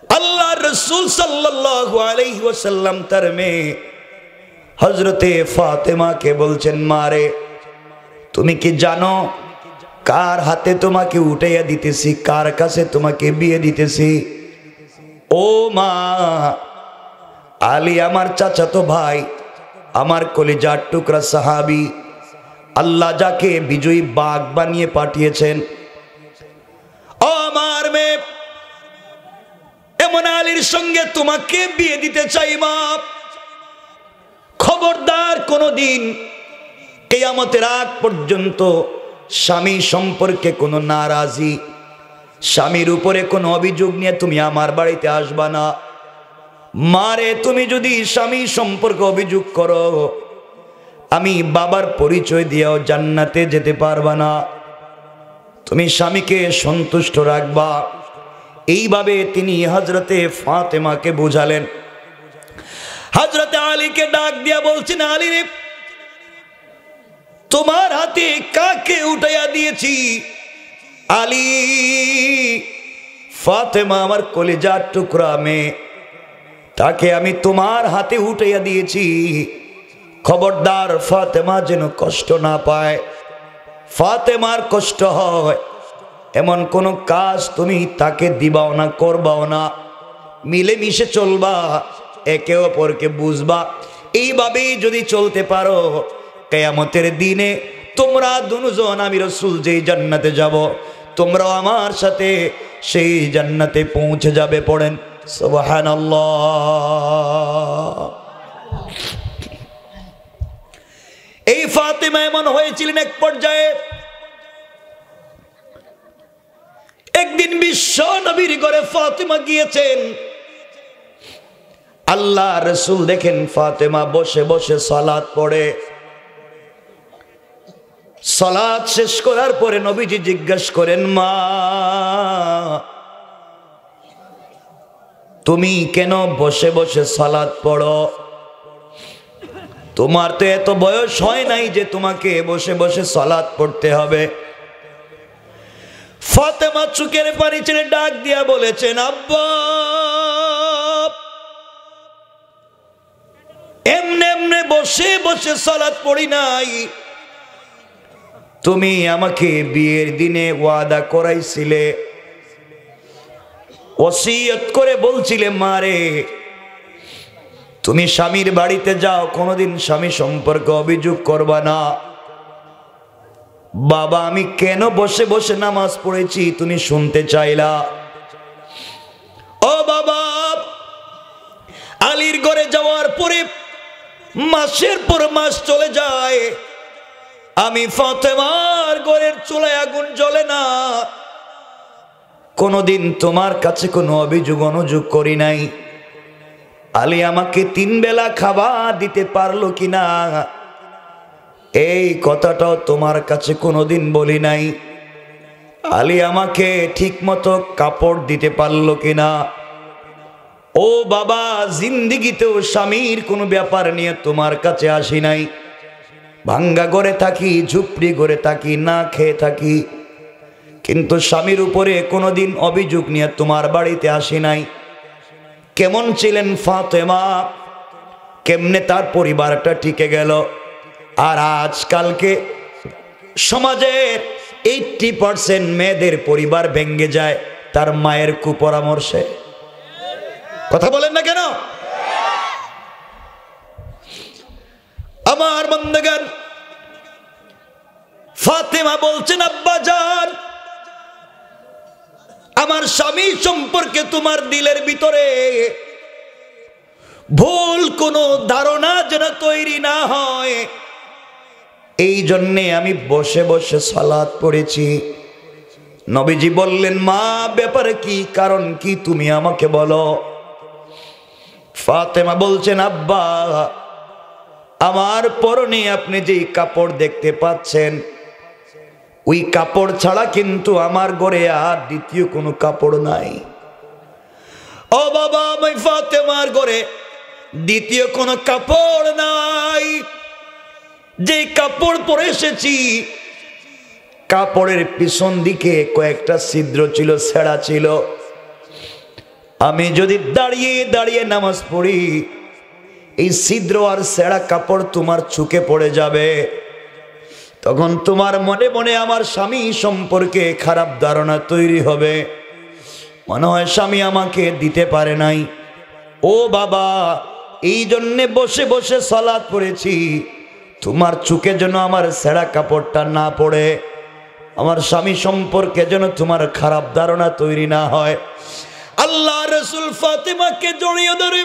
আল্লাহ রাসূল সাল্লাল্লাহু আলাইহি ওয়াসাল্লাম তার মেয়ে হযরতে ফাতেমাকে বলছেন, মারে তুমি কি জানো কার হাতে তোমাকে উঠাইয়া দিতেছি, কার কাছে তোমাকে বিয়ে দিতেছি? ও মা, আলী আমার চাচাতো ভাই, আমার কলিজার টুকরা সাহাবী, আল্লাহ যাকে বিজয়ী বাঘ বানিয়ে পাঠিয়েছেন। ও আমার মেয়ে, এমন আলীর সঙ্গে তোমাকে বিয়ে দিতে চাই মা। খবরদার কোনদিন কিয়ামতের আগ পর্যন্ত স্বামী সম্পর্কে কোনো নারাজি, স্বামীর উপরে কোনো অভিযোগ নিয়ে তুমি আমার বাড়িতে আসবা না। মারে, তুমি যদি স্বামী সম্পর্কে অভিযোগ করো, আমি বাবার পরিচয় দিয়েও জান্নাতে যেতে পারবা না। তুমি স্বামীকে সন্তুষ্ট রাখবা। এইভাবে তিনি হযরতে ফাতেমাকে বুঝালেন। হযরতে আলীকে ডাক দিয়া বলছেন, আলী রে, তোমার হাতে কাকে উঠাইয়া দিয়েছি? আলী, ফাতেমা আমার কলিজার টুকরা মেয়ে, তাকে আমি তোমার হাতে উঠাইয়া দিয়েছি। খবরদার ফাতেমা যেন কষ্ট না পায়, ফাতেমার কষ্ট হয় এমন কোনো কাজ তুমি তাকে দিবাও না, করবাও না। মিলেমিশে চলবা, একে অপরকে বুঝবা। এইভাবেই যদি চলতে পারো, কিয়ামতের দিনে তোমরা দুজন, আমি রাসূল যেই জান্নাতে যাব, তোমরাও আমার সাথে সেই জান্নাতে পৌঁছে যাবে। পড়েন সুবহানাল্লাহ। এই ফাতেমা এমন হয়েছিলেন, এক পর্যায়ে একদিন বিশ্ব নবীর ঘরে ফাতেমা গিয়েছেন। আল্লাহ রাসূল দেখেন ফাতেমা বসে বসে সালাত পড়ে। সালাত শেষ করার পরে নবীজি জিজ্ঞাসা করেন, মা তুমি কেন বসে বসে সালাত পড়ো? তোমার তো এত বয়স হয় নাই যে তোমাকে বসে বসে সালাত পড়তে হবে। ফাতেমা চোখের পানি ছেড়ে ডাক দিয়া বলেছেন, আব্বা, এমনে এমনে বসে বসে সালাত পড়ি নাই। তুমি আমাকে বিয়ের দিনে ওয়াদা করাইছিলে, ওসিয়ত করে বলছিলে, মারে তুমি স্বামীর বাড়িতে যাও, কোনোদিন স্বামী সম্পর্কে অভিযোগ করবা না। বাবা, আমি কেন বসে বসে নামাজ পড়েছি তুমি শুনতে চাইলা? ও বাবা, আলীর ঘরে যাওয়ার পরে মাসের পর মাস চলে যায়, আমি ফাতেমার ঘরের চুলায় আগুন জ্বলে না। কোনোদিন তোমার কাছে কোনো অভিযোগ অনুযোগ করি নাই। আলী আমাকে 3 বেলা খাবার দিতে পারলো কিনা, এই কথাটাও তোমার কাছে কোনোদিন বলি নাই। আলী আমাকে ঠিক মতো কাপড় দিতে পারলো কিনা। ও বাবা, জিন্দিগিতেও স্বামীর কোনো ব্যাপার নিয়ে তোমার কাছে আসি নাই। ভাঙ্গা ঘরে থাকি, ঝুপড়ি ঘরে থাকি, না খেয়ে থাকি, কিন্তু স্বামীর উপরে কোনোদিন অভিযোগ নিয়ে তোমার বাড়িতে আসি নাই। কেমন ছিলেন ফাতেমা, কেমনে তার পরিবারটা টিকে গেল। আর আজকালকে সমাজের 80% মেয়েদের পরিবার ভেঙে যায় তার মায়ের কুপরামর্শে। কথা বলেন না কেন? আমার বন্ধুগণ, ফাতেমা বলছেন, আব্বা জান, আমার স্বামী সম্পর্কে তোমার দিলের ভিতরে ভুল কোনো ধারণা যেন তৈরি না হয়, এই জন্যে আমি বসে বসে সালাত পড়েছি। নবীজি বললেন, মা ব্যাপারে কি, কারণ কি, তুমি আমাকে বলো। ফাতেমা বলছেন, আব্বা, আমার পরনে আপনি যেই কাপড় দেখতে পাচ্ছেন, ওই কাপড় ছাড়া কিন্তু আমার ঘরে আর দ্বিতীয় কোনো কাপড় নাই। ও বাবা, আমি ফাতেমার ঘরে দ্বিতীয় কোনো কাপড় নাই। যে কাপড় পরে এসেছি, কাপড়ের পিছন দিকে কয়েকটা ছিদ্র ছিল, ছেঁড়া ছিল। আমি যদি দাঁড়িয়ে দাঁড়িয়ে নামাজ পড়ি, এই ছিদ্র আর ছেঁড়া কাপড় তোমার চোখে পড়ে যাবে। তখন তোমার মনে মনে আমার স্বামী সম্পর্কে খারাপ ধারণা তৈরি হবে। মনে হয় স্বামী আমাকে দিতে পারে নাই। ও বাবা, এই জন্যে বসে বসে সালাত পড়েছি, তোমার চোখে যেন আমার ছেঁড়া কাপড়টা না পড়ে, আমার স্বামী সম্পর্কে যেন তোমার খারাপ ধারণা তৈরি না হয়। আল্লাহ রাসূল ফাতেমাকে জড়িয়ে ধরে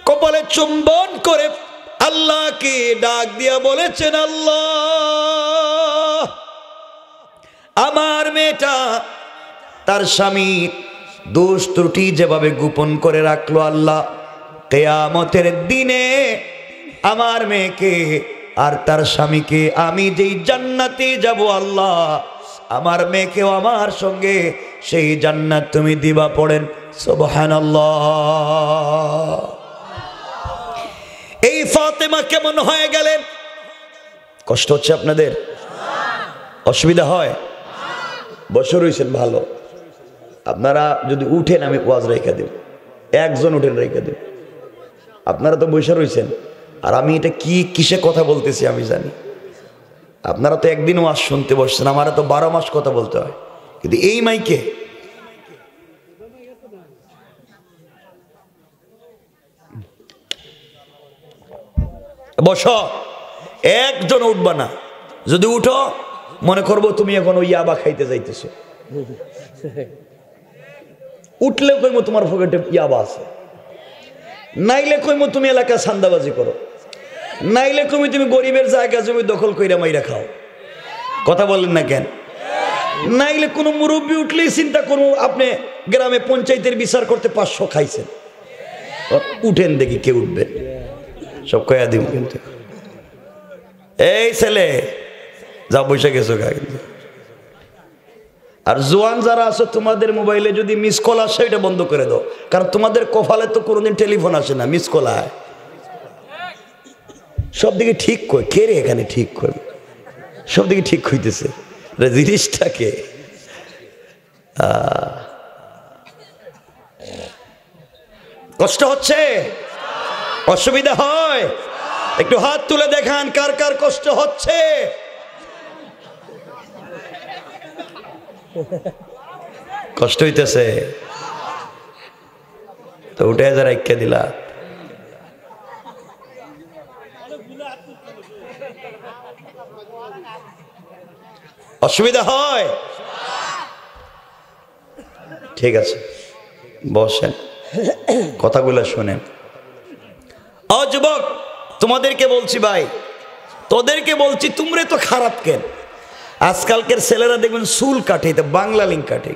কপালে চুম্বন করে আল্লাহকে ডাক দিয়া বলেছেন, আল্লাহ, আমার মেয়েটা তার স্বামীর দোষ ত্রুটি যেভাবে গোপন করে রাখলো, আল্লাহ কিয়ামতের দিনে আমার মেয়েকে আর তার স্বামীকে আমি যেই জান্নাতে যাব, আল্লাহ আমার মেয়েকেও আমার সঙ্গে সেই জান্নাত তুমি দিবা। পড়েন সুবহানাল্লাহ। এই ফাতেমা কেমন হয়ে গেলেন? কষ্ট হচ্ছে আপনাদের? অসুবিধা হয়? বসে রয়েছেন ভালো, আপনারা যদি উঠেন আমি ওয়াজ রেখে দেব, একজন উঠেন রেখে দেব। আপনারা তো বসে রয়েছেন, আর আমি এটা কি কিসে কথা বলতেছি আমি জানি। আপনারা তো একদিন ওয়াজ শুনতে বসছেন, আমারা তো 12 মাস কথা বলতে হয়, কিন্তু এই মাইকে বসো, একজন উঠবা না। যদি উঠো মনে করবো তুমি এখন ওই ইয়াবা খাইতে যাইতেছো। উঠলে কইমো তোমার পকেটে ইয়াবা আছে, নাইলে কইমো তুমি এলাকায় সান্দাবাজি করো, নাইলে কইমো তুমি গরিবের জায়গা জমি দখল কইরা মাইরা খাও। কথা বলেন না কেন? নাইলে কোনো মুরব্বী উঠলেই চিন্তা করবো আপনি গ্রামে পঞ্চায়েতের বিচার করতে 500 খাইছেন। উঠেন দেখি কে উঠবে, সব কয়া দিব। কিন্তু এই ছেলে যা বসে গেছো গা। কিন্তু আর জোয়ান যারা আছো, তোমাদের মোবাইলে যদি মিস কল আসে এটা বন্ধ করে দাও, কারণ তোমাদের কপালে তো কোনোদিন টেলিফোন আসে না, মিস কল আয়। সব দিকে ঠিক কই কে রে এখানে ঠিক কই, সব দিকে ঠিক হইতেছে জিনিসটাকে। কষ্ট হচ্ছে? অসুবিধা হয়? একটু হাত তুলে দেখান কার কার কষ্ট হচ্ছে। কষ্ট হইতেছে তো উঠে যারা ইক্কা দিলা। অসুবিধা হয়? ঠিক আছে, বসেন, কথাগুলো শোনেন। ও যুবক, তোমাদেরকে বলছি ভাই, তোদেরকে বলছি, তোমরা তো খারাপ কেন? আজকালকের ছেলেরা দেখবেন চুল কাটে, এটা বাংলা লিঙ্ক কাটে,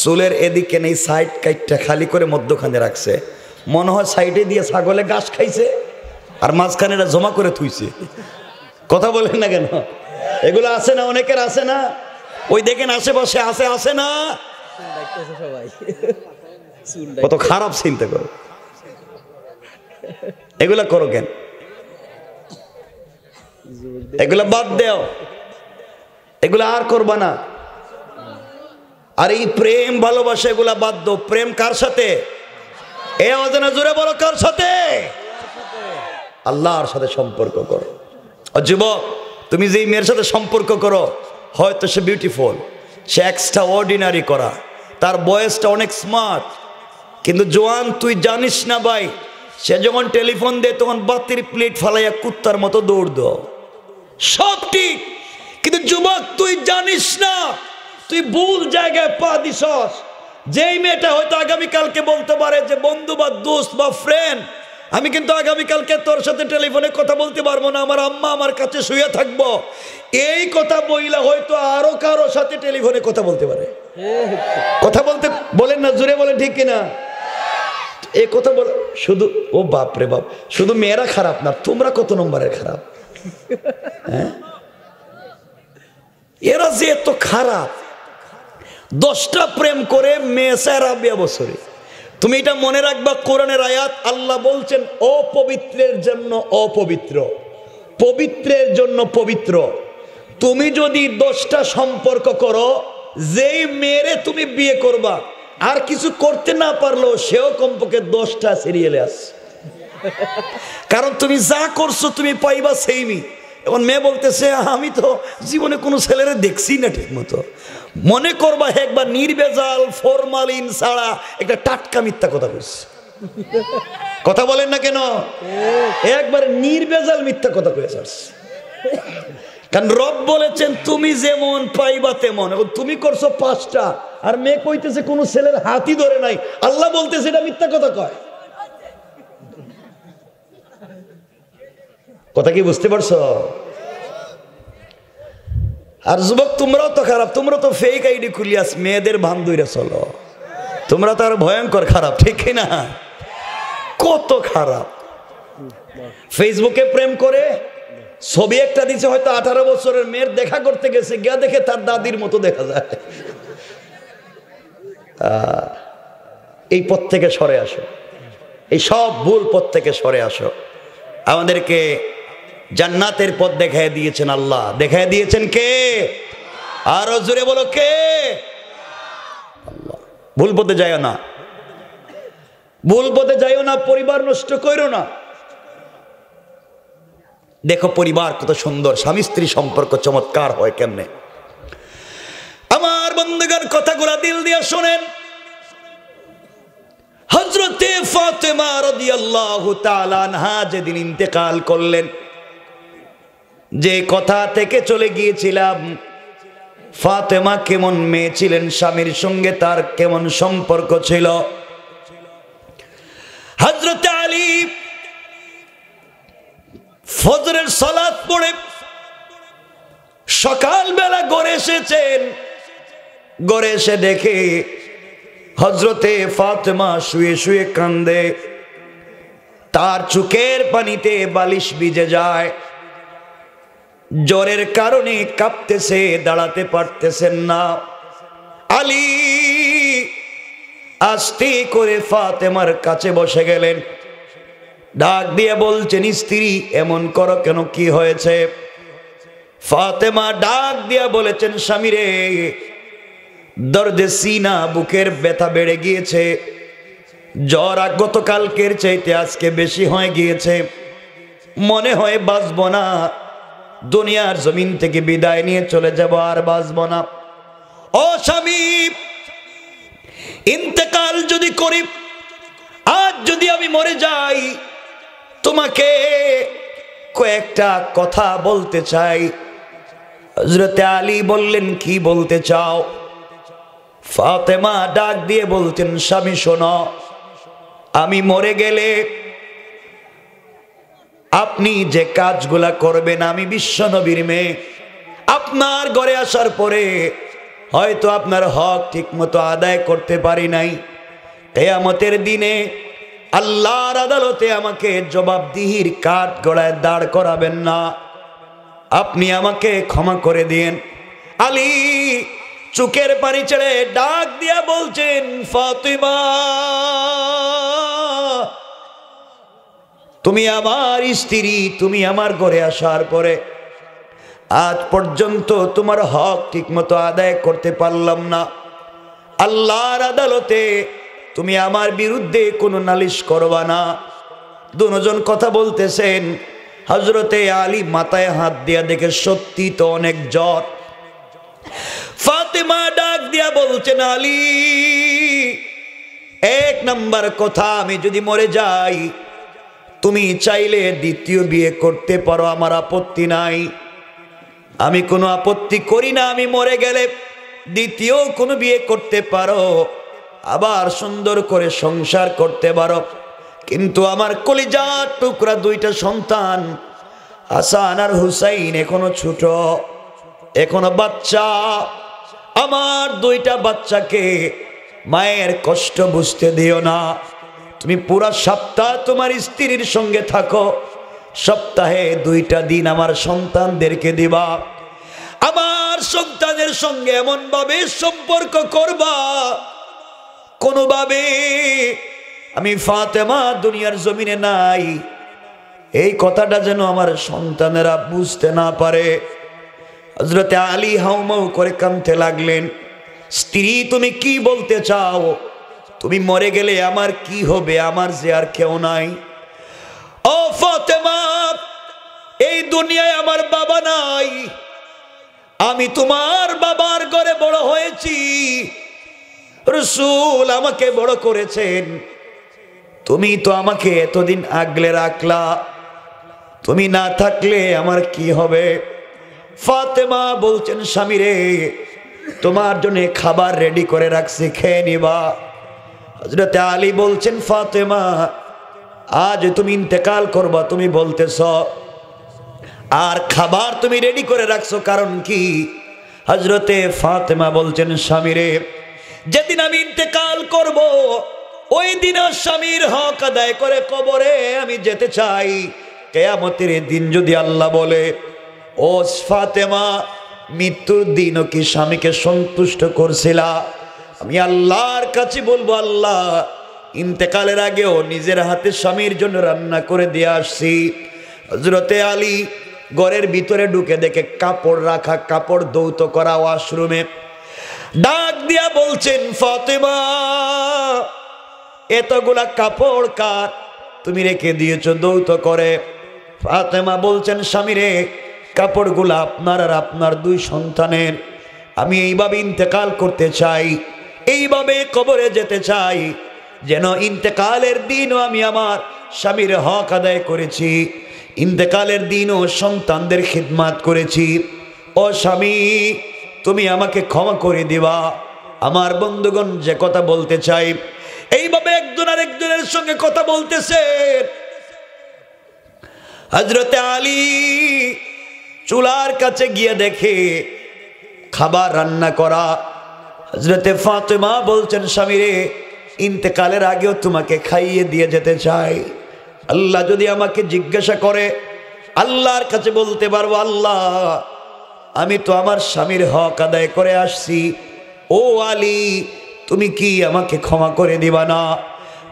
চুলের এদিকে নেই, সাইড কাটটা খালি করে মধ্যখানে রাখছে, মনে হয় সাইডে দিয়ে ছাগলে ঘাস খাইছে আর মাঝখানে এটা জমা করে থুইছে। কথা বলেন না কেন? এগুলো আছে না, অনেকের আছে না? ওই দেখেন আশেপাশে আছে, আছে না? কত খারাপ চিন্তা করো, এগুলা করো কেন? এগুলা বাদ দেও, এগুলা আর করবা না। আর এই প্রেম ভালোবাসা এগুলা বাদ দাও। প্রেম কার সাথে? এ অজানা জোরে বলো, কার সাথে? আল্লাহর সাথে সম্পর্ক করো। যুবক, তুমি যেই মেয়ের সাথে সম্পর্ক করো, হয়তো সে বিউটিফুল, সে এক্সট্রা অর্ডিনারি করা, তার বয়সটা অনেক স্মার্ট, কিন্তু জোয়ান তুই জানিস না ভাই, সে যখন টেলিফোন দেয় তখন বাতির প্লেট ফালাইয়া কুত্তার মতো দৌড় দাও। সব ঠিক, কিন্তু যুবক তুই জানিস না তুই ভুল জায়গায় পা দিছস। যেই মেয়েটা হয়তো আগামীকালকে বলতে পারে যে বন্ধু বা দোস্ত বা ফ্রেন্ড, আমি কিন্তু আগামীকালকে তোর সাথে টেলিফোনে কথা বলতে পারবো না, আমার আম্মা আমার কাছে শুয়ে থাকবো, এই কথা বইলা হয়তো আরো কারো সাথে টেলিফোনে কথা বলতে পারে। কথা বলতে বলেন না, জোরে বলেন, ঠিক কিনা? এই কথা বল শুধু, ও বাপ রে বাপ, শুধু মেয়েরা খারাপ না, তোমরা কত নম্বরের খারাপ? হ্যাঁ, এরা যে এত খারাপ, 10টা প্রেম করে মেয়ে 4 বছরে। তুমি এটা মনে রাখবা, কোরআনের আয়াত, আল্লাহ বলছেন অপবিত্রের জন্য অপবিত্র, পবিত্রের জন্য পবিত্র। তুমি যদি 10টা সম্পর্ক করো, যেই মেয়েরে তুমি বিয়ে করবা আর কিছু করতে না পারলেও সেও কমপক্ষে 10টা সিরিয়ালে আছে, কারণ তুমি যা করছো তুমি পাইবা সেইমি। এখন মেয়ে বলতেছে আমি তো জীবনে কোনো ছেলেরে দেখছি না ঠিক মতো। মনে করবা একবার নির্ভেজাল ফরমালিন ছাড়া একটা টাটকা মিথ্যা কথা বলছে। কথা বলেন না কেন? একবার নির্ভেজাল মিথ্যা কথা কয়ে আসছে। কারণ রব বলেছেন তুমি যেমন পাইবা তেমন। এখন তুমি করছো 5টা আর মেয়ে কইতেছে কোনো ছেলের হাতই ধরে নাই, আল্লাহ বলতেছে এটা মিথ্যা কথা কয়। কথা কি বুঝতে পারছো? আর যুবক তোমরাও তো খারাপ, তোমরা তো ফেক আইডি খুলিয়াস মেয়েদের ভান ধইরা চলো, তোমরা তো আর ভয়ঙ্কর খারাপ, ঠিক না? কত খারাপ। ফেসবুকে প্রেম করে ছবি একটা দিছে, হয়তো 18 বছরের মেয়ের দেখা করতে গেছে, গিয়া দেখে তার দাদির মতো দেখা যায়। এই পথ থেকে সরে আসো, এই সব ভুল পথ থেকে সরে আসো। আমাদেরকে জান্নাতের পথ দেখায় দিয়েছেন আল্লাহ। দেখায় দিয়েছেন কে? আরো জোরে বলো কে? আল্লাহ। ভুল পথে যাইও না, ভুল পথে যাইও না, পরিবার নষ্ট করো না। দেখো পরিবার কত সুন্দর, স্বামী স্ত্রী সম্পর্ক চমৎকার হয় কেমনে। আমার বন্ধুগণ কথাগুলা দিল দিয়া শোনেন। হযরতে ফাতেমা রাদিয়াল্লাহু তাআলা আনহা যেদিন ইন্তেকাল করলেন, যে কথা থেকে চলে গিয়েছিলাম, ফাতেমা কেমন মেয়ে ছিলেন, স্বামীর সঙ্গে তার কেমন সম্পর্ক ছিল। হযরতে আলী ফজরের সালাত পড়ে সকালবেলা ঘরে এসেছেন। ঘরে এসে দেখে হযরতে ফাতেমা শুয়ে শুয়ে কান্দে, তার চোখের পানিতে বালিশ ভিজে যায়, জ্বরের কারণে কাঁপতেছে, দাঁড়াতে পারতেছেন না। আলী আস্তে করে ফাতেমার কাছে বসে গেলেন, ডাক দিয়ে বলছেন স্ত্রী এমন করো কেন, কি হয়েছে? ফাতেমা ডাক দিয়া বলেছেন স্বামী রে, দর্দে সিনা, বুকের ব্যথা বেড়ে গিয়েছে, জ্বর গতকালকের চাইতে আজকে বেশি হয়ে গিয়েছে, মনে হয় বাঁচব না, দুনিয়ার জমিন থেকে বিদায় নিয়ে চলে যাব, আর বাঁচব না। ও স্বামী, ইন্তেকাল যদি করি, আজ যদি আমি মরে যাই, তোমাকে কয়েকটা কথা বলতে চাই। হযরতে আলী বললেন কি বলতে চাও? ফাতেমা ডাক দিয়ে বলতেন স্বামী শোনো, আমি মরে গেলে আপনি যে কাজগুলা করবেন, আমি বিশ্বনবীর মেয়ে, আপনার ঘরে আসার পরে হয়তো আপনার হক ঠিক মতো আদায় করতে পারি নাই, কিয়ামতের দিনে আল্লাহর আদালতে আমাকে জবাবদিহির কাঠ গড়ায় দাঁড় করাবেন না, আপনি আমাকে ক্ষমা করে দিন। আলী চোখের পানি ছেড়ে ডাক দিয়া বলছেন ফাতিমা, তুমি আমার স্ত্রী, তুমি আমার ঘরে আসার পরে আজ পর্যন্ত তোমার হক ঠিক মতো আদায় করতে পারলাম না, আল্লাহর আদালতে তুমি আমার বিরুদ্ধে কোনো নালিশ করবা না। দুজন কথা বলতেছেন। হযরতে আলী মাথায় হাত দিয়া দেখে সত্যি তো অনেক জ্বর। ফাতেমা ডাক দিয়া বলছেন আলী, এক নাম্বার কথা, আমি যদি মরে যাই, তুমি চাইলে দ্বিতীয় বিয়ে করতে পারো, আমার আপত্তি নাই, আমি কোনো আপত্তি করি না, আমি মরে গেলে দ্বিতীয় কোনো বিয়ে করতে পারো, আবার সুন্দর করে সংসার করতে পারো, কিন্তু আমার কলিজার টুকরা 2টা সন্তান হাসান আর হুসাইন এখনো ছোট, এখনো বাচ্চা, আমার 2টা বাচ্চাকে মায়ের কষ্ট বুঝতে দিও না। তুমি পুরা সপ্তাহ তোমার স্ত্রীর সঙ্গে থাকো, সপ্তাহে 2টা দিন আমার সন্তানদেরকে দিবা, আমার সন্তানের সঙ্গে এমন ভাবে সম্পর্ক করবা কোনোভাবে আমি ফাতেমা দুনিয়ার জমিনে নাই, এই কথাটা যেন আমার সন্তানেরা বুঝতে না পারে। হযরতে আলী হাউমাউ করে কাঁদতে লাগলেন। স্ত্রী তুমি কি বলতে চাও? তুমি মরে গেলে আমার কি হবে? আমার যে আর কেউ নাই। ও ফাতেমা, এই দুনিয়ায় আমার বাবা নাই, আমি তোমার বাবার ঘরে বড় হয়েছি, রাসূল আমাকে বড় করেছেন, তুমি তো আমাকে এতদিন আগলে রাখলা, তুমি না থাকলে আমার কি হবে? ফাতেমা বলছেন, স্বামী রে, তোমার জন্য খাবার রেডি করে রাখছি, খেয়ে নিবা। হযরত আলী বলছেন, ফাতেমা, আজ তুমি ইন্তেকাল করবা, তুমি বলতেছ, আর খাবার তুমি রেডি করে রাখছো কারণ কি? হযরতে ফাতেমা বলছেন, স্বামী রে, যেদিন আমি ইন্তেকাল করব ওই দিন স্বামীর হক আদায় করে কবরে আমি যেতে চাই। কিয়ামতের দিন যদি আল্লাহ বলে, ও ফাতেমা, মৃত্যুর দিনও কি স্বামীকে সন্তুষ্ট করছিলা? আমি আল্লাহর কাছে বলবো, আল্লাহ, ইন্তেকালের আগেও নিজের হাতে স্বামীর জন্য রান্না করে দিয়ে আসছি। হযরতে আলী ঘরের ভিতরে ঢুকে দেখে কাপড় রাখা, কাপড় দৌত করা ওয়াশরুমে। ডাক দিয়া বলছেন, ফাতেমা, এতগুলা কাপড় কার? তুমি রেখে দিয়েছ দৌত করে। ফাতেমা বলছেন, স্বামী রে, কাপড়গুলা আপনার আর আপনার দুই সন্তানের। আমি এইভাবে ইন্তেকাল করতে চাই, এইভাবে কবরে যেতে চাই, যেন ইন্তেকালের দিনও আমি আমার স্বামীর হক আদায় করেছি, ইন্তেকালের দিনও সন্তানদের খিদমাত করেছি। ও স্বামী, তুমি আমাকে ক্ষমা করে দিবা। আমার বন্ধুগণ, যে কথা বলতে চাই, এইভাবে একজন আরেকজনের সঙ্গে কথা বলতেছে। হযরতে আলী চুলার কাছে গিয়ে দেখে খাবার রান্না করা। হযরতে ফাতেমা বলছেন, স্বামী রে, ইন্তেকালের আগেও তোমাকে খাইয়ে দিয়ে যেতে চাই। আল্লাহ যদি আমাকে জিজ্ঞাসা করে, আল্লাহর কাছে বলতে পারবো, আল্লাহ, আমি তো আমার স্বামীর হক আদায় করে আসছি, ও আলী, তুমি কি আমাকে ক্ষমা করে দিবা না?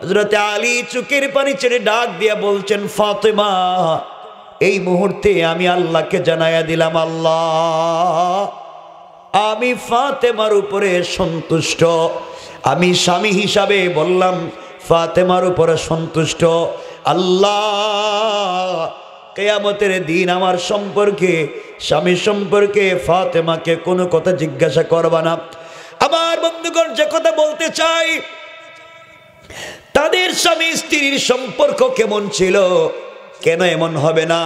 হযরতে আলী চোখের পানি ছেড়ে ডাক দিয়া বলছেন, ফাতেমা, এই মুহূর্তে আমি আল্লাহকে জানাইয়া দিলাম, আল্লাহ, আমি ফাতেমার উপরে সন্তুষ্ট। আমি স্বামী হিসাবে বললাম, ফাতেমার উপরে সন্তুষ্ট। আল্লাহ, কিয়ামতের দিন আমার সম্পর্কে, স্বামী সম্পর্কে ফাতেমাকে কোনো কথা জিজ্ঞাসা করবা না। আমার বন্ধুগণ, যে কথা বলতে চাই, তাদের স্বামী স্ত্রীর সম্পর্ক কেমন ছিল? কেন এমন হবে না?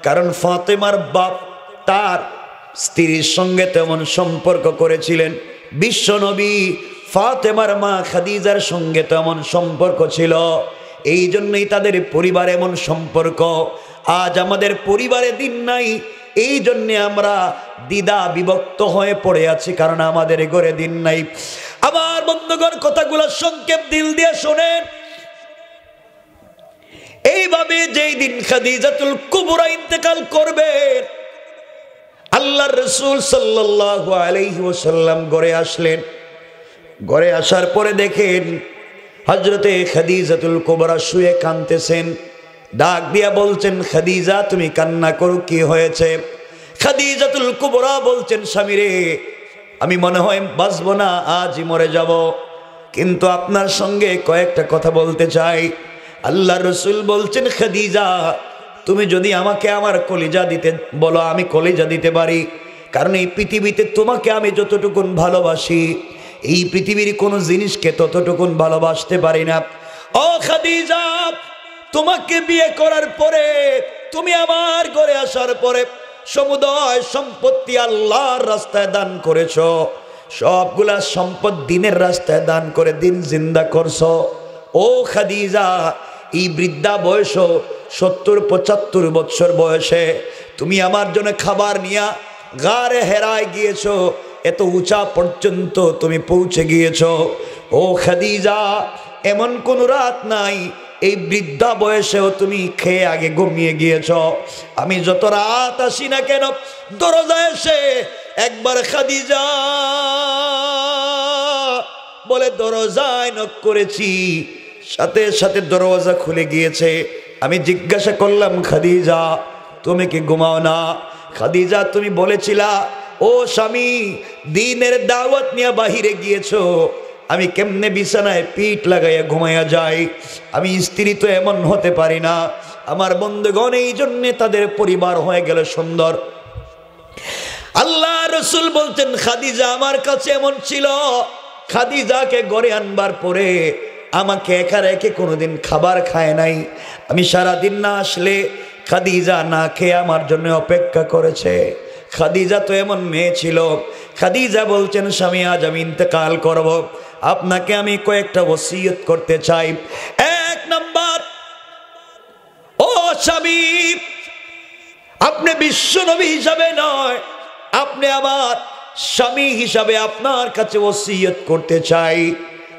কারণ ফাতেমার বাপ তার স্ত্রীর সঙ্গে তেমন সম্পর্ক করেছিলেন। বিশ্বনবী ফাতেমার মা খাদিজার সঙ্গে তেমন সম্পর্ক ছিল, এই জন্যই তাদের পরিবার এমন সম্পর্ক। আজ আমাদের পরিবারে দিন নাই, এই জন্যে আমরা দ্বিধা বিভক্ত হয়ে পড়ে আছি, কারণ আমাদের ঘরে দিন নাই। আমার বন্ধুগণ, কথাগুলো সংক্ষেপ দিল দিয়ে শোনেন। এইভাবে যেই দিন খাদিজাতুল কুবরা ইন্তেকাল করবে, আল্লাহর রাসূল সাল্লাল্লাহু আলাইহি ওয়াসাল্লাম ঘরে আসলেন। ঘরে আসার পরে দেখেন হযরতে খাদিজাতুল কুবরা শুয়ে কাঁদতেছেন। ডাক দিয়া বলছেন, খাদিজা, তুমি কান্না করো, কি হয়েছে? খাদিজাতুল কুবরা বলছেন, স্বামী রে, আমি মনে হয় বাঁচব না, আজই মরে যাব, কিন্তু আপনার সঙ্গে কয়েকটা কথা বলতে চাই। আল্লাহর রাসূল বলছেন, খাদিজা, তুমি যদি আমাকে আমার কলিজা দিতে বলো, আমি কলিজা দিতে পারি, কারণ এই পৃথিবীতে তোমাকে আমি যতটুকুন ভালোবাসি, এই পৃথিবীর কোনো জিনিসকে ততটুকুন ভালোবাসতে পারি না। ও খাদিজা, তোমাকে বিয়ে করার পরে, তুমি আমার ঘরে আসার পরে সমুদয় সম্পত্তি আল্লাহর রাস্তায় দান করেছো, সবগুলা সম্পদ দিনের রাস্তায় দান করে দিন জিন্দা করছো। ও খাদিজা, এই বৃদ্ধা বয়স, 70-75 বছর বয়সে তুমি আমার জন্য খাবার নিয়া গারে হেরায় গিয়েছো, এত উঁচা পর্যন্ত তুমি পৌঁছে গিয়েছো। ও খাদিজা, এমন কোন রাত নাই এই বৃদ্ধা বয়সেও তুমি খেয়ে আগে ঘুমিয়ে গিয়েছ। আমি যত রাত আসি না কেন, দরজায় এসে একবার খাদিজা বলে দরজায় নক করেছি, সাথে সাথে দরজা খুলে গিয়েছে। আমি জিজ্ঞাসা করলাম, খাদিজা, তুমি কি ঘুমাও না? খাদিজা, তুমি বলেছিলা ও স্বামী, দিনের দাওয়াত নিয়ে বাহিরে গিয়েছো, আমি কেমনে বিছানায় পিঠ লাগাইয়া ঘুমাইয়া যাই? আমি স্ত্রী তো এমন হতে পারি না। আমার বন্ধুগণ, এই জন্যে তাদের পরিবার হয়ে গেল সুন্দর। আল্লাহ রসুল বলতেন খাদিজা আমার কাছে এমন ছিল, খাদিজাকে ঘরে আনবার পরে আমাকে একা রেখে কোনোদিন খাবার খায় নাই। আমি সারাদিন না আসলে খাদিজা না খেয়ে আমার জন্য অপেক্ষা করেছে। খাদিজা তো এমন মেয়ে ছিল। খাদিজা বলছেন স্বামী আজ আমি ইন্তেকাল করব, আপনাকে আমি কয়েকটা ওসিয়ত করতে চাই। এক নাম্বার, ও স্বামী, আপনি বিশ্ব নবী হিসাবে নয়, আপনি আমার স্বামী হিসাবে আপনার কাছে ওসিয়ত করতে চাই।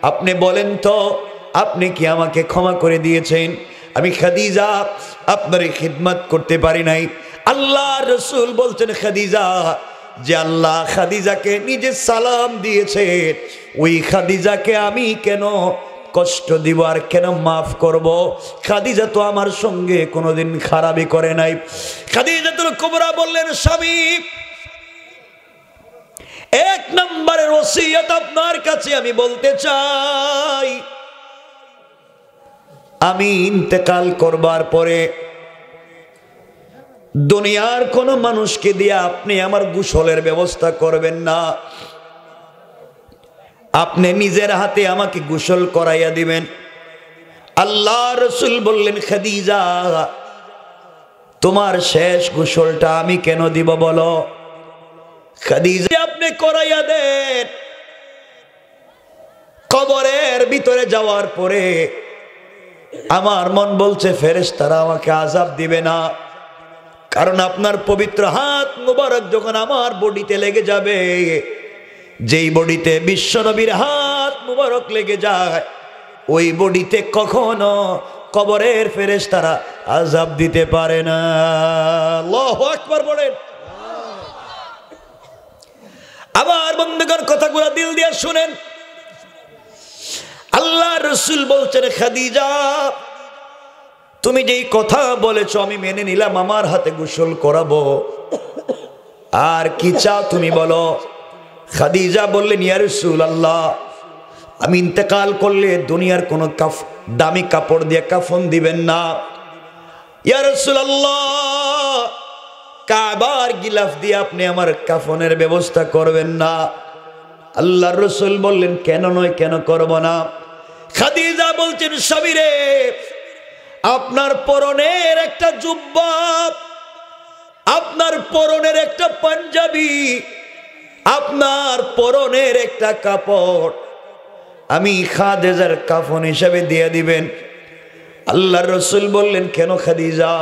আপনি বলেন তো, আপনি কি আমাকে ক্ষমা করে দিয়েছেন? আমি খাদিজা আপনার খিদমত করতে পারি নাই। আল্লাহ রসুল বলছেন খাদিজা, যে আল্লাহ খাদিজাকে নিজে সালাম দিয়েছে, ওই খাদিজাকে আমি কেন কষ্ট দিব আর কেন মাফ করব? খাদিজা তো আমার সঙ্গে কোনোদিন খারাপই করে নাই। খাদিজাতুল কুবরা বললেন স্বামী, এক নম্বরের ওসিয়ত আপনার কাছে আমি বলতে চাই, আমি ইন্তেকাল করবার পরে দুনিয়ার কোন মানুষকে দিয়ে আপনি আমার গোসলের ব্যবস্থা করবেন না, আপনি নিজের হাতে আমাকে গোসল করাইয়া দিবেন। আল্লাহ রসুল বললেন খাদিজা, তোমার শেষ গোসলটা আমি কেন দিব বলো? খাদিজা, আপনি করাইয়া দেন, কবরের ভিতরে যাওয়ার পরে আমার মন বলছে ফেরেশতারা আমাকে আযাব দিবে না, কারণ আপনার পবিত্র হাত মুবারক যখন আমার বডিতে লেগে যাবে, যেই বডিতে বিশ্বনবীর হাত মুবারক লেগে যায়, ওই বডিতে কখনো কবরের ফেরেশতারা আযাব দিতে পারে না। আল্লাহু আকবার বলেন। আবার বন্ধুগণ, কথাগুলো দিল দিয়ে শুনেন। আল্লাহ রসুল বলছেন খাদিজা, তুমি যেই কথা বলেছো আমি মেনে নিলাম, আমার হাতে গোসল করাবো, আর কি চাও তুমি বলো? খাদিজা বললেন ইয়া রাসূলুল্লাহ, আমি ইন্তেকাল করলে দুনিয়ার কোনো দামি কাপড় দিয়ে কাফন দিবেন না। ইয়া রাসূলুল্লাহ, কাবার গিলাফ দিয়ে আপনি আমার কাফনের ব্যবস্থা করবেন না। আল্লাহর রাসূল বললেন কেন নয়, কেন করব না? খাদিজা বলছেন স্বামী রে, আপনার পরনের একটা জুব্বা, আপনার পরনের একটা পাঞ্জাবি, আপনার পরনের একটা কাপড় আমি খাদিজার কাফন হিসেবে দিয়ে দিবেন। আল্লাহর রাসূল বললেন কেন খাদিজা,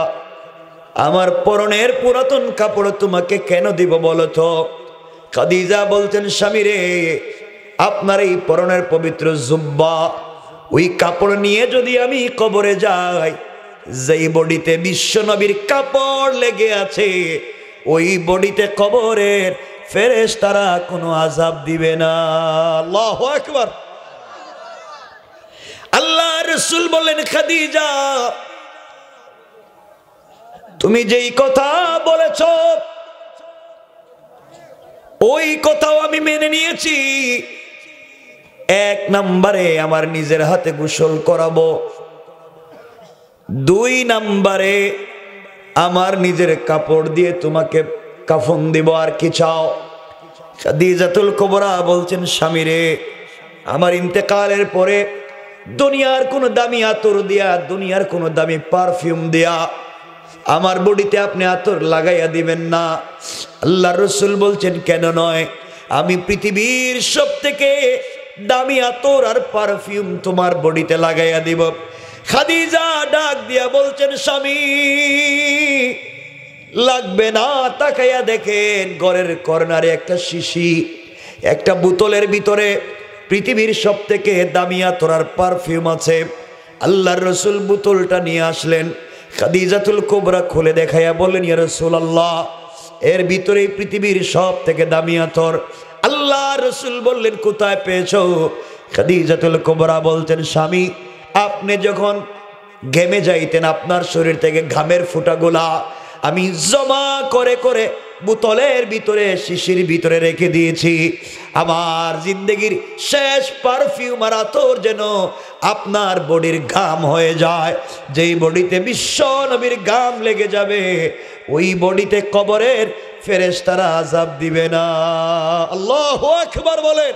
আমার পরনের পুরাতন কাপড় তোমাকে কেন দিব বলো তো? খাদিজা বলছেন স্বামী রে, আপনার এই পরনের পবিত্র জুব্বা, ওই কাপড় নিয়ে যদি আমি কবরে যাই, যেই বডিতে বিশ্ব নবীর কাপড় লেগে আছে, ওই বডিতে কবরের ফেরেশতারা কোনো আযাব দিবে না। আল্লাহু আকবার। আল্লাহ রাসূল বললেন খাদিজা, তুমি যেই কথা বলেছ ওই কথাও আমি মেনে নিয়েছি। এক নম্বরে আমার নিজের হাতে গোসল করাবো, দুই নম্বরে আমার নিজের কাপড় দিয়ে তোমাকে কাফন দিব, আর কি চাও? খাদিজাতুল কুবরা বলছেন স্বামী রে, আমার ইন্তেকালের পরে দুনিয়ার কোনো দামি আতর দিয়া, দুনিয়ার কোনো দামি পারফিউম দিয়া আমার বডিতে আপনি আতর লাগাইয়া দিবেন না। আল্লাহর রাসূল বলছেন কেন নয়, আমি পৃথিবীর সব থেকে দামি আতর আর পারফিউম তোমার বডিতে লাগাইয়া দিব। খাদিজা ডাক দিয়া বলছেন স্বামী লাগবে না। তাকাইয়া দেখেন ঘরের কর্নারে একটা শিশি, একটা বোতলের ভিতরে পৃথিবীর সব থেকে দামি আতর আর পারফিউম আছে। আল্লাহর রাসূল বোতলটা নিয়ে আসলেন। খাদিজাতুল কুবরা খুলে দেখাইয়া বললেন ইয়া রাসূলুল্লাহ, এর ভিতরে পৃথিবীর সব থেকে দামি আতর। আল্লাহ রাসূল বললেন কোথায় পেয়েছো? খাদিজাতুল কুবরা বলতেন স্বামী, আপনি যখন ঘেমে যাইতেন আপনার শরীর থেকে ঘামের ফোঁটাগুলা আমি জমা করে করে বোতলের ভিতরে শিশির ভিতরে রেখে দিয়েছি। আমার জিন্দগির শেষ পারফিউম আর আতর যেন আপনার বডির ঘাম হয়ে যায়। যেই বডিতে বিশ্ব নবীর ঘাম লেগে যাবে ওই বডিতে কবরের ফেরেশতারা আযাব দিবে না। আল্লাহু আকবার বলেন।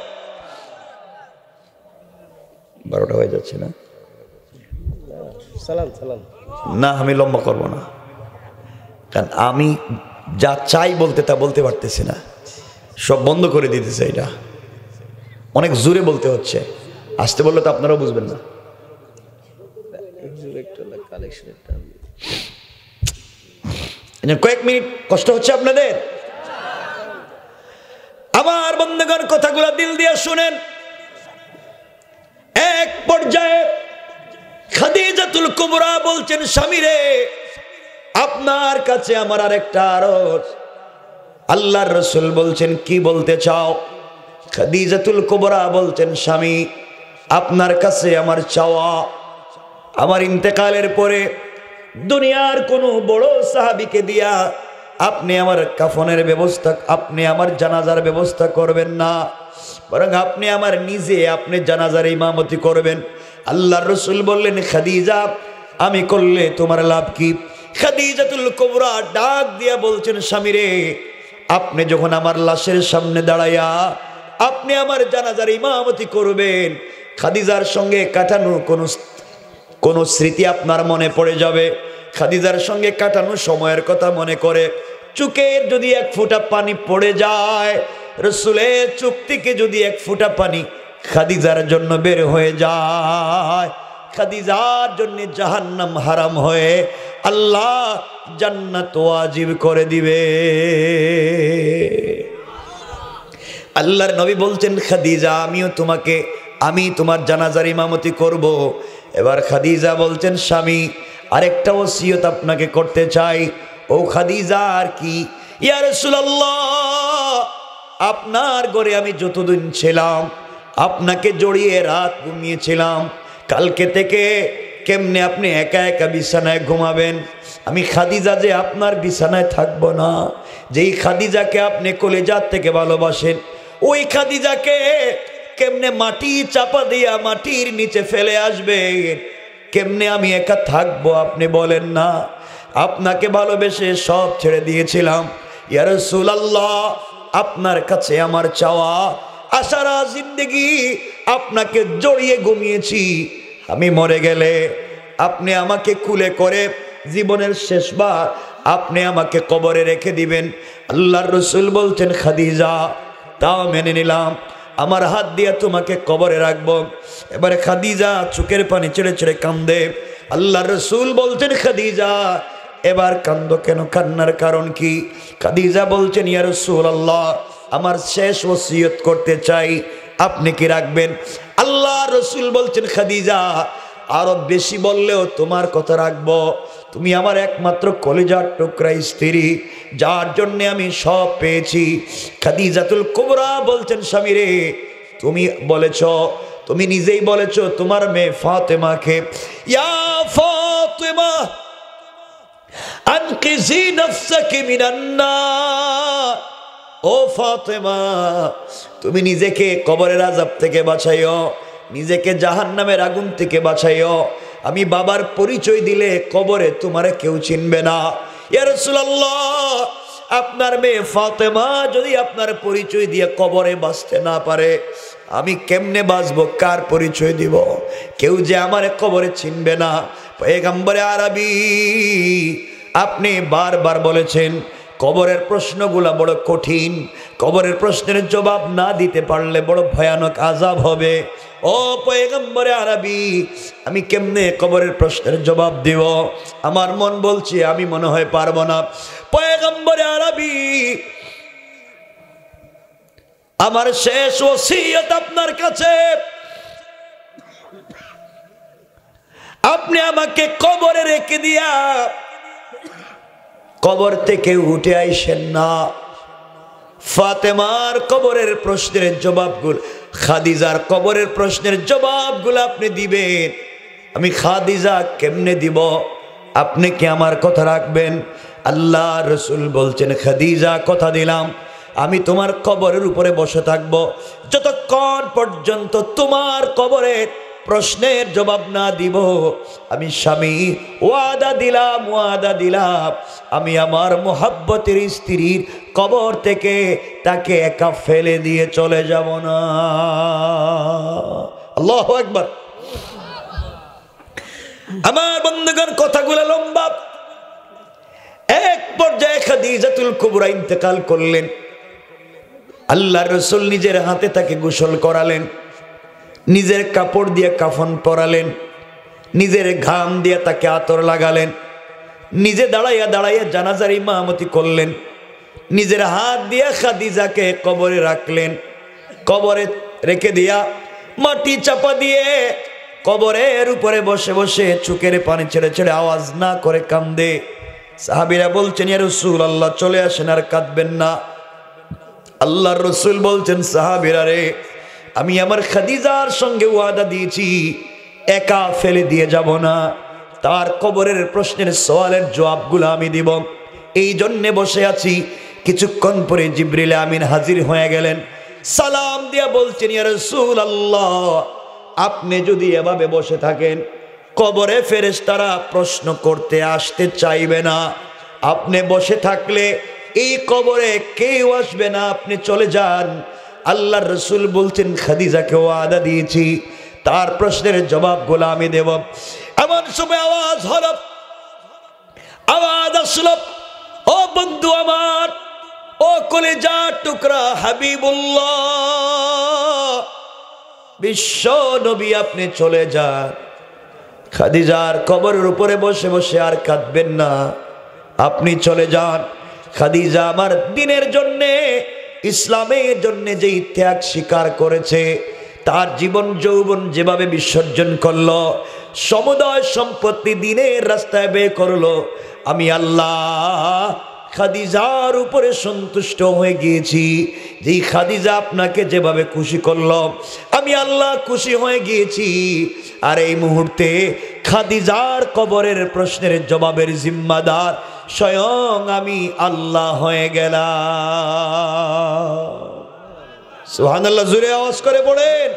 12টা হয়ে যাচ্ছে না? সালাম সালাম না, আমি লম্বা করব না, কারণ আমি যা চাই বলতে তা বলতে পারতেছি না, সব বন্ধ করে দিতেছে। এটা অনেক জোরে বলতে হচ্ছে, আসতে বললে তো আপনারাও বুঝবেন না। কয়েক মিনিট কষ্ট হচ্ছে আপনাদের। আমার বন্ধুগণ, কথাগুলো দিল দিয়ে শুনেন। এক পর্যায়ে খাদিজাতুল কুবরা বলছেন, স্বামী রে, আপনার কাছে আমার আরেকটা আরজ। আল্লাহর রাসূল বলছেন, কি বলতে চাও? খাদিজাতুল কুবরা বলছেন, স্বামী, আপনার কাছে আমার চাওয়া, আমার ইন্তেকালের পরে দুনিয়ার কোনো বড় সাহাবীকে দিয়া আপনি আমার কাফনের ব্যবস্থা, আপনি আমার জানাজার ব্যবস্থা করবেন না, বরং আপনি আমার নিজে আপনি জানাজার ইমামতি করবেন। আল্লাহর রাসূল বললেন, খাদিজা, আমি করলে তোমার লাভ কি? খাদিজাতুল কুবরা ডাক দিয়া বলছেন, স্বামী রে, আপনি যখন আমার লাশের সামনে দাঁড়াইয়া আপনি আমার জানাজার ইমামতি করবেন, খাদিজার সঙ্গে কাটানো কোন স্মৃতি আপনার মনে পড়ে যাবে। খাদিজার সঙ্গে কাটানো সময়ের কথা মনে করে চোখের যদি এক ফোঁটা পানি পড়ে যায়, রাসূলের চোখ থেকে যদি এক ফোঁটা পানি খাদিজার জন্য বের হয়ে যায়, খাদিজার জন্য জাহান্নাম হারাম হয়ে আল্লাহ জান্নাত ওয়াজিব করে দিবে। আল্লাহর নবী বলছেন, খাদিজা, আমি তোমার জানাজার ইমামতি করব। এবার খাদিজা বলছেন, স্বামী, আরেকটা ওসিয়ত আপনাকে করতে চাই। ও খাদিজা, আর কি? ইয়া রাসূলুল্লাহ, আপনার ঘরে আমি যতদিন ছিলাম আপনাকে জড়িয়ে রাত ঘুমিয়েছিলাম, কালকে থেকে কেমনে আপনি একা একা বিছানায় ঘুমাবেন? আমি খাদিজা যে আপনার বিছানায় থাকবো না। যেই খাদিজাকে আপনি কলিজার থেকে ভালোবাসেন, ওই খাদিজাকে কেমনে মাটি চাপা দিয়া মাটির নিচে ফেলে আসবে? কেমনে আমি একা থাকবো আপনি বলেন না? আপনাকে ভালোবেসে সব ছেড়ে দিয়েছিলাম। ইয়া রাসূলুল্লাহ, আপনার কাছে আমার চাওয়া, সারা জিন্দেগি আপনাকে জড়িয়ে ঘুমিয়েছি। আমি মরে গেলে আপনি আমাকে কুলে করে জীবনের শেষবার আপনি আমাকে কবরে রেখে দিবেন। আল্লাহর রাসূল বলছেন, খাদিজা, তাও মেনে নিলাম, আমার হাত দিয়ে তোমাকে কবরে রাখবো। এবারে খাদিজা চোখের পানি ছেড়ে ছেড়ে কান্দে। আল্লাহর রাসূল বলছেন, খাদিজা, এবার কান্দো কেন? কান্নার কারণ কি? খাদিজা বলছেন, ইয়া রাসূলুল্লাহ, আমার শেষ ওসিয়ত করতে চাই, আপনি কি রাখবেন? আল্লাহর রাসূল বলছেন, খাদিজা, আরো বেশি বললেও তোমার কথা রাখবো। তুমি আমার একমাত্র কলিজার টুকরা স্ত্রী, যার জন্য আমি সব পেয়েছি। খাদিজাতুল কুবরা বলছেন, স্বামী রে, তুমি বলেছ, তুমি নিজেই বলেছ তোমার মেয়ে ফাতেমাকে, ইয়া ফাতেমা আনকিজি নাফসাকি মিনান নার, ও ফাতেমা, তুমি নিজেকে কবরের আযাব থেকে বাঁচাইও, নিজেকে জাহান্নামের আগুন থেকে বাঁচাইও। আমি বাবার পরিচয় দিলে কবরে তোমারে কেউ চিনবে না। ইয়া রাসূলুল্লাহ, আপনার মেয়ে ফাতেমা যদি আপনার পরিচয় দিয়ে কবরে বাঁচতে না পারে, আমি কেমনে বাঁচবো? কার পরিচয় দিব? কেউ যে আমার কবরে চিনবে না। পয়গম্বরে আরবি, আপনি বারবার বলেছেন কবরের প্রশ্নগুলা বড় কঠিন, কবরের প্রশ্নের জবাব না দিতে পারলে বড় ভয়ানক আযাব হবে। ও পয়গম্বরে আরবি, আমি কেমনে কবরের প্রশ্নের জবাব দিব? আমার মন বলছে আমি মনে হয় পারবো না। পয়গম্বরে আরবি, আমার শেষ ওসিয়ত আপনার কাছে, আপনি আমাকে কবরে রেখে দিয়া কবর থেকে উঠে আইসেন না। ফাতেমার কবরের প্রশ্নের জবাবগুলো, খাদিজার কবরের প্রশ্নের জবাবগুলো আপনি দিবেন। আমি খাদিজা কেমনে দিব? আপনি কি আমার কথা রাখবেন? আল্লাহ রসুল বলছেন, খাদিজা কথা দিলাম আমি তোমার কবরের উপরে বসে থাকব যতক্ষণ পর্যন্ত তোমার কবরের প্রশ্নের জবাব না দিব। আমি স্বামী ওয়াদা দিলাম আমি আমার মোহাব্বতের স্ত্রীর কবর থেকে তাকে একা ফেলে দিয়ে চলে যাব না। আল্লাহু আকবার। আমার বন্ধুগণ, কথাগুলো লম্বা। এক পর্যায়ে খাদিজাতুল কুবরা ইন্তেকাল করলেন। আল্লাহর রাসূল নিজের হাতে তাকে গোসল করালেন, নিজের কাপড় দিয়ে কাফন পরালেন, নিজের ঘাম দিয়ে তাকে আতর লাগালেন, নিজে দাঁড়াইয়া জানাজার ইমামতি করলেন, নিজের হাত দিয়ে খাদিজাকে কবরে রাখলেন। কবরে রেখে দিয়া মাটি চাপা দিয়ে কবরের উপরে বসে বসে চোখের পানি ছেড়ে ছেড়ে আওয়াজ না করে কান্দে। সাহাবীরা বলছেন, ইয়া রাসূলুল্লাহ চলে আসেন, আর কাঁদবেন না। আল্লাহর রাসূল বলছেন, সাহাবীরা রে, আমি আমার খাদিজার সঙ্গে ওয়াদা দিয়েছি একা ফেলে দিয়ে যাব না, তার কবরের প্রশ্নের সওয়ালের জবাবগুলো আমি দিব, এই জন্যে বসে আছি। কিছুক্ষণ পরে জিবরিল আমিন হাজির হয়ে গেলেন, সালাম দিয়া বলছেন, ইয়া রাসূলুল্লাহ আপনি যদি এভাবে বসে থাকেন কবরে ফেরেশতারা প্রশ্ন করতে আসতে চাইবে না। আপনি বসে থাকলে এই কবরে কেউ আসবে না, আপনি চলে যান। আল্লাহর রাসূল বলছেন, খাদিজাকে ওয়াদা দিয়েছি তার প্রশ্নের জবাবগুলো আমি দেব। এমন সময় আওয়াজ হলো, আওয়াজ আসলো, ও বন্ধু আমার, ও কলিজার টুকরা হাবিবুল্লাহ, বিশ্ব নবী আপনি চলে যান। খাদিজার কবরের উপরে বসে বসে আর কাঁদবেন না, আপনি চলে যান। খাদিজা আমার দ্বীনের জন্যে, ইসলামের জন্যে যে ত্যাগ স্বীকার করেছে, তার জীবন যৌবন যেভাবে বিসর্জন করলো, সমুদয় সম্পত্তি দ্বীনের রাস্তায় ব্যয় করলো, আমি আল্লাহ খাদিজার উপরে সন্তুষ্ট হয়ে গিয়েছি। যেই খাদিজা আপনাকে যেভাবে খুশি করলো, আমি আল্লাহ খুশি হয়ে গিয়েছি। আর এই মুহূর্তে খাদিজার কবরের প্রশ্নের জবাবের জিম্মাদার স্বয়ং আমি আল্লাহ হয়ে গেলাম। সুবহানাল্লাহ, জোরে আওয়াজ করে পড়েন।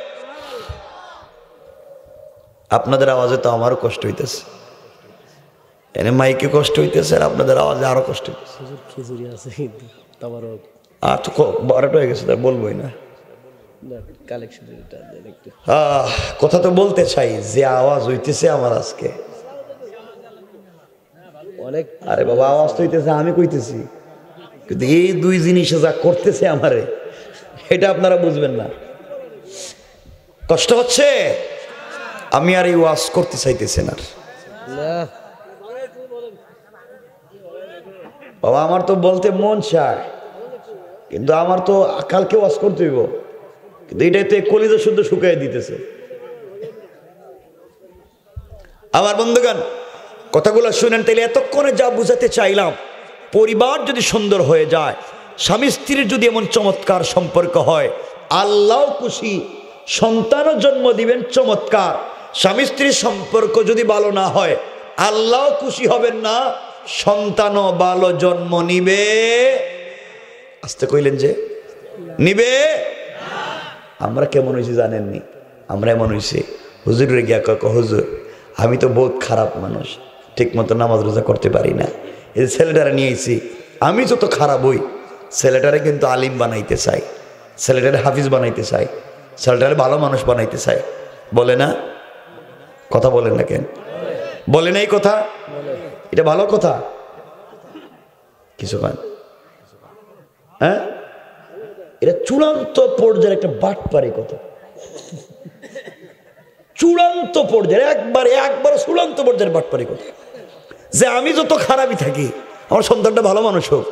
আপনাদের আওয়াজে তো আমারও কষ্ট হইতেছে, এনে মাইকে কষ্ট হইতেছে, আর আপনাদের আওয়াজে আরো কষ্ট হইতেছে। আর তো বারোটা হয়ে গেছে, তার বলবোই না। কথা তো বলতে চাই, যে আওয়াজ হইতেছে আমার আজকে, আরে বাবা আওয়াজ তো হইতেছে, আমি কইতেছি, কিন্তু এই দুই জিনিসে যা করতেছে আমারে, এটা আপনারা বুঝবেন না। কষ্ট হচ্ছে, আমি আর এই ওয়াজ করতে চাইতেছি না। বাবা আমার তো বলতে মন চায়, কিন্তু আমার তো কালকে ওয়াজ করতে হইব, কিন্তু এটাই তো কলিজা শুদ্ধ শুকাই দিতেছে। আমার বন্ধুগণ, কথাগুলো শুনেন, তাইলে এতক্ষণে যা বুঝাতে চাইলাম, পরিবার যদি সুন্দর হয়ে যায়, স্বামী স্ত্রীর যদি এমন চমৎকার সম্পর্ক হয়, আল্লাহ খুশি, সন্তানও জন্ম দিবেন চমৎকার। স্বামী স্ত্রীর সম্পর্ক যদি ভালো না হয়, আল্লাহ খুশি হবেন না, সন্তানও ভালো জন্ম নিবে। আসতে কইলেন যে নিবে। আমরা কেমন হয়েছি জানেননি? আমরা এমন হয়েছি, হুজুরে গিয়া কক, হুজুর আমি তো বহুত খারাপ মানুষ, ঠিক মতো নামাজ রোজা করতে পারি না, এই ছেলেটারে নিয়েছি, আমি যত খারাপ হই, ছেলেটারে কিন্তু আলিম বানাইতে চাই, ছেলেটারে হাফিজ বানাইতে চাই, ছেলেটারে ভালো মানুষ বানাইতে চাই। বলে না? কথা বলেন না কেন? বলে না এই কথা? এটা ভালো কথা কিছু কান, হ্যাঁ? এটা চূড়ান্ত পর্যায়ের একটা বাটপারি কথা, চূড়ান্ত পর্যায়ের, একবার চূড়ান্ত পর্যায়ের বাটপারি কথা, যে আমি যত খারাপই থাকি, আমার সন্তানটা ভালো মানুষ হোক।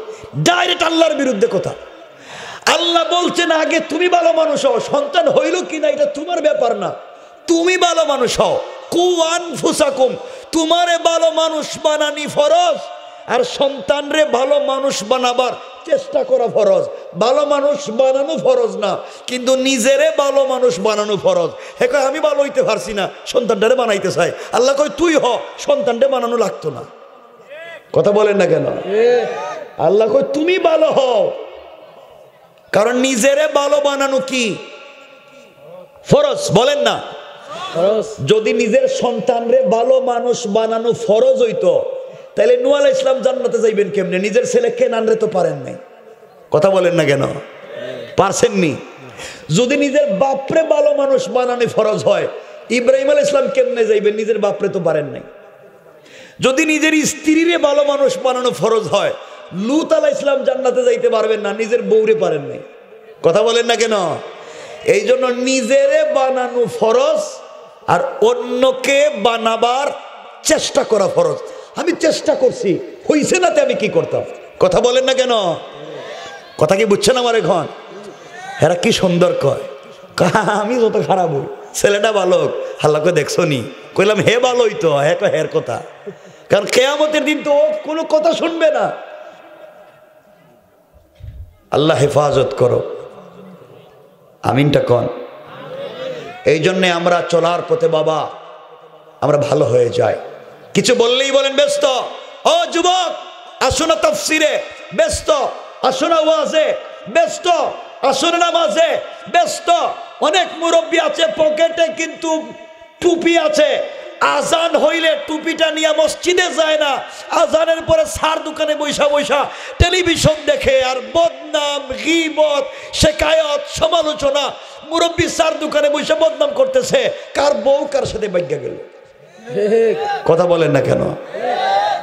ডাইরেক্ট আল্লাহর বিরুদ্ধে কথা। আল্লাহ বলছেন আগে তুমি ভালো মানুষ হও, সন্তান হইল কিনা এটা তোমার ব্যাপার না, তুমি ভালো মানুষ হও। কু আনফুসাকুম, তোমারে ভালো মানুষ বানানি ফরজ, আর সন্তানরে ভালো মানুষ বানাবার চেষ্টা করা ফরজ। ভালো মানুষ বানানো ফরজ না, কিন্তু নিজেরে ভালো মানুষ বানানো ফরজ। হ্যাঁ কয় আমি ভালো হইতে পারছি না, সন্তানটারে বানাইতে চাই। আল্লাহ কয় তুই হ, সন্তানটা বানানো লাগতো না। কথা বলেন না কেন? আল্লাহ কয় তুমি ভালো হও, কারণ নিজেরে ভালো বানানো কি ফরজ? বলেন না। যদি নিজের সন্তানরে ভালো মানুষ বানানো ফরজ হইতো, তাহলে নূহ আলাইহিস সালাম জান্নাতে যাইবেন কেমনে? নিজের ছেলে কেনানরে তো পারেন নাই। কথা বলেন না কেন? পারছেননি। যদি নিজের বাপরে ভালো মানুষ বানানো ফরজ হয়, ইব্রাহিম আলাইহিস সালাম কেমনে যাইবেন? নিজের বাপরে তো পারেন নাই। যদি নিজের স্ত্রীরে ভালো মানুষ বানানো ফরজ হয়, লূত আলাইহিস সালাম জান্নাতে যাইতে পারবেন না, নিজের বউরে পারেন নাই। কথা বলেন না কেন? এই জন্য নিজেরে বানানো ফরজ আর অন্যকে বানাবার চেষ্টা করা ফরজ। আমি চেষ্টা করছি, হইছে না, আমি কি করতাম? কথা বলেন না কেন? কথা কি বুঝছেন আমার? এখন এরা কি সুন্দর কয়, আমি যত খারাপ হই, ছেলেটা ভালো, আল্লাহকে দেখছো নি? কইলাম হে ভালোই তো, হের কথা, কারণ কিয়ামতের দিন তো কোনো কথা শুনবে না। আল্লাহ হেফাজত করো, আমিনটা কন। এই জন্যে আমরা চলার পথে বাবা আমরা ভালো হয়ে যাই। কিছু বললেই বলেন ব্যস্ত। ও যুবক, আসো না তাফসিরে, ব্যস্ত। আসো না ওয়াজে, ব্যস্ত। আসো না নামাজে, ব্যস্ত। অনেক মুরব্বী আছে পকেটে কিন্তু টুপি আছে, আজান হইলে টুপিটা নিয়ে মসজিদে যায় না, আজানের পরে সার দোকানে বৈশা বৈশা টেলিভিশন দেখে আর বদনাম, গীবত, শিকায়ত, সমালোচনা। মুরব্বী সার দোকানে বৈশা বদনাম করতেছে, কার বউ কার সাথে বাইগা গেল। কথা বলেন না কেন?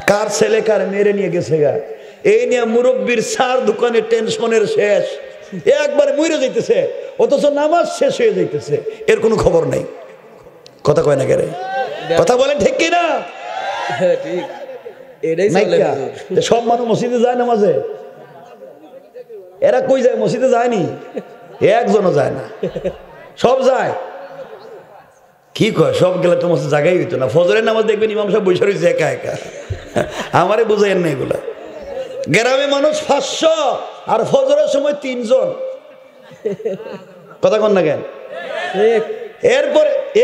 কার ছেলে কার মেরে নিয়ে গেছে গা, এই নিয়ে মুরব্বীর সার দোকানে টেনশনের শেষ, একবারে মরে যাইতেছে, অথচ নামাজ শেষ হয়ে যাইতেছে, এর কোনো খবর নাই। কথা কয় না কেরে? কথা বলেন ঠিক কিনা? সব মানুষ মসজিদে যায় নামাজে, এরা কই যায়? মসজিদে যায়নি, একজনও যায় না, সব যায়। কি কয়? সব গেলে তো মসজিদ জায়গায় হইতো না। ফজরের নামাজ দেখবেন ইমাম সাহেব বসে রয়েছে একা একা, আমারে বুঝাইয়েন না এগুলা। গ্রামে মানুষ 500 আর ফজরের সময় 3 জন। কথা কন না কেন?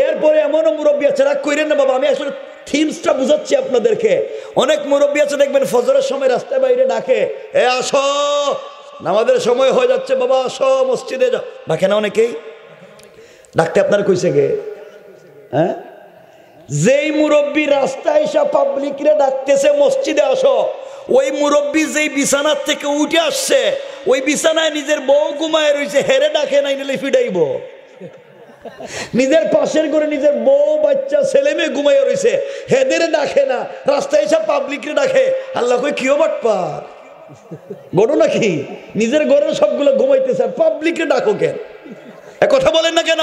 এরপরে এমনও মুরব্বী আছে, রাগ কইরেন না বাবা, আমি আসলে থিমসটা বুঝাচ্ছি আপনাদেরকে। অনেক মুরব্বী আছে দেখবেন ফজরের সময় রাস্তায় বাইরে ডাকে, এ আসো, নামাজের সময় হয়ে যাচ্ছে বাবা, আসো মসজিদে যাও। ডাকে না অনেকেই? ডাকতে আপনার কইছে গে? হ্যাঁ, যেই মুরব্বী রাস্তায় এসে পাবলিকরে ডাকতেছে মসজিদে আসো, ওই মুরব্বী যেই বিছানার থেকে উঠে আসছে, ওই বিছানায় নিজের বউ ঘুমায় রয়েছে, হেরে ডাকে নাই, নিলে ফিডাইব। নিজের পাশের ঘরে নিজের বউ, বাচ্চা, ছেলে মেয়ে ঘুমাইয়া রয়েছে, হেদের ডাকে না, রাস্তায় এসে পাবলিকরে ডাকে। আল্লাহ কই কিও বাটপার, গরু নাকি? নিজের ঘরের সবগুলো ঘুমাইতেছে, পাবলিকরে ডাকো কেন? কথা বলেন না কেন?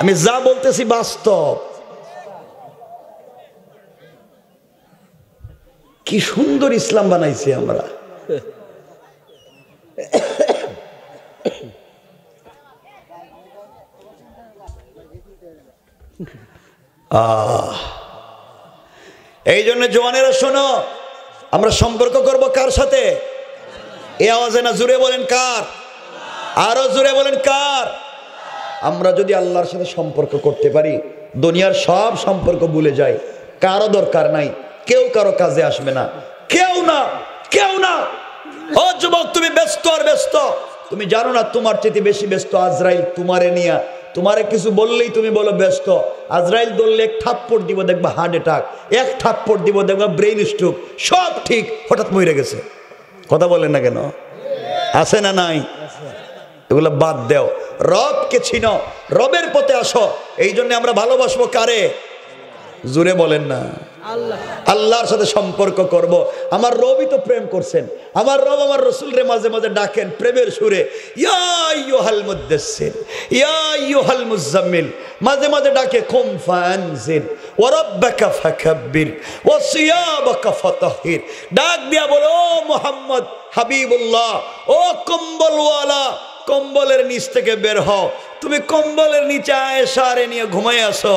আমি যা বলতেছি বাস্তব। কি সুন্দর ইসলাম বানাইছি আমরা। এই জন্য জওয়ানেরা শোনো, আমরা সম্পর্ক করব কার সাথে? এ আওয়াজে না, জুড়ে বলেন কার? আরো জুড়ে বলেন কার? আমরা যদি আল্লাহর সাথে সম্পর্ক করতে পারি, দুনিয়ার সব সম্পর্ক ভুলে যাই, কারো দরকার নাই, কেউ কারো কাজে আসবে না, কেউ না, কেউ না। ও যুবক, তুমি ব্যস্ত আর ব্যস্ত, তুমি জানো না তোমার চেয়ে বেশি ব্যস্ত আজরাইল তোমারে নিয়া। তোমারে কিছু বললেই তুমি বলো ব্যস্ত। আজরাইল ধরলে এক থাপ্পড় দিব, দেখবা হার্ট অ্যাটাক, এক থাপ্পড় দিব, দেখবা ব্রেইন স্ট্রোক, সব ঠিক, হঠাৎ মরে গেছে। কথা বলেন না কেন? আছে না নাই? এগুলো বাদ দেও, রবকে চিনো, রবের পথে আসো। এই জন্য আমরা ভালোবাসবো কারে? জুড়ে বলেন না, আল্লাহর সাথে সম্পর্ক করব। আমার রবই তো প্রেম করছেন, আমার রব আমার রসুল রে মাঝে মাঝে ডাকেন প্রেমের সুরে, ইয়া আইয়ুহাল মুদ্দাসসির, ইয়া আইয়ুহাল মুজাম্মিল। মাঝে মাঝে ডাকে কুম ফানজির ওয়া রাব্বাকা ফাকাব্বির ওয়া সিয়াবাকা ফাতাহহির। ডাক দিয়া বলো, ও মুহাম্মদ হাবিবুল্লাহ, ও কম্বলওয়ালা, কম্বলের নিচ থেকে বের হও। তুমি কম্বলের নিচে আয়েশারে নিয়ে ঘুমাই আসো,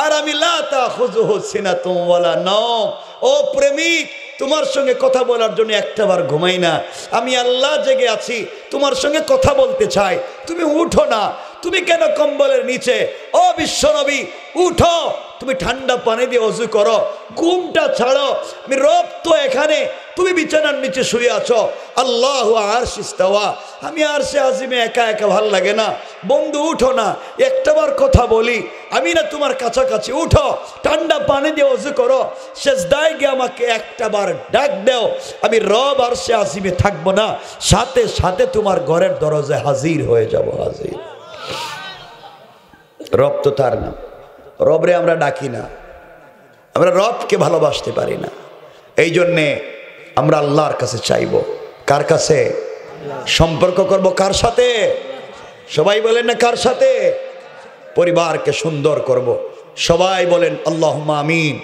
আর আমি লা তাখুযুহু সিনাতুন ওয়ালা নাওম। ও প্রেমিক, তোমার সঙ্গে কথা বলার জন্য একটাবার ঘুমাই না, আমি আল্লাহ জেগে আছি, তোমার সঙ্গে কথা বলতে চাই। তুমি উঠো না, তুমি কেন কম্বলের নিচে? ও বিশ্বনবী উঠো, তুমি ঠান্ডা পানি দিয়ে ওযু করো, ঘুমটা ছাড়ো। আমি রব তো এখানে, তুমি বিছানার নিচে শুয়ে আছো। আল্লাহু আরশে ইস্তাওয়া, আমি আরশে আজিমে একা একা ভাল লাগে না। বন্ধু উঠো না, একটাবার কথা বলি, আমি না তোমার কাছাকাছি, উঠো, ঠান্ডা পানি দিয়ে ওযু করো, সেজদায় গিয়ে আমাকে একটাবার ডাক দাও, আমি রব আরশে আজিমে থাকবো না, সাথে সাথে তোমার ঘরের দরজায় হাজির হয়ে যাব। হাজির। রব তো তার নাম, রবরে আমরা ডাকি না, আমরা রবকে ভালোবাসতে পারি না। এই জন্যে আমরা আল্লাহর কাছে চাইব। কার কাছে সম্পর্ক করব? কার সাথে? সবাই বলেন না কার সাথে? পরিবারকে সুন্দর করব। সবাই বলেন আল্লাহুম্মা আমিন।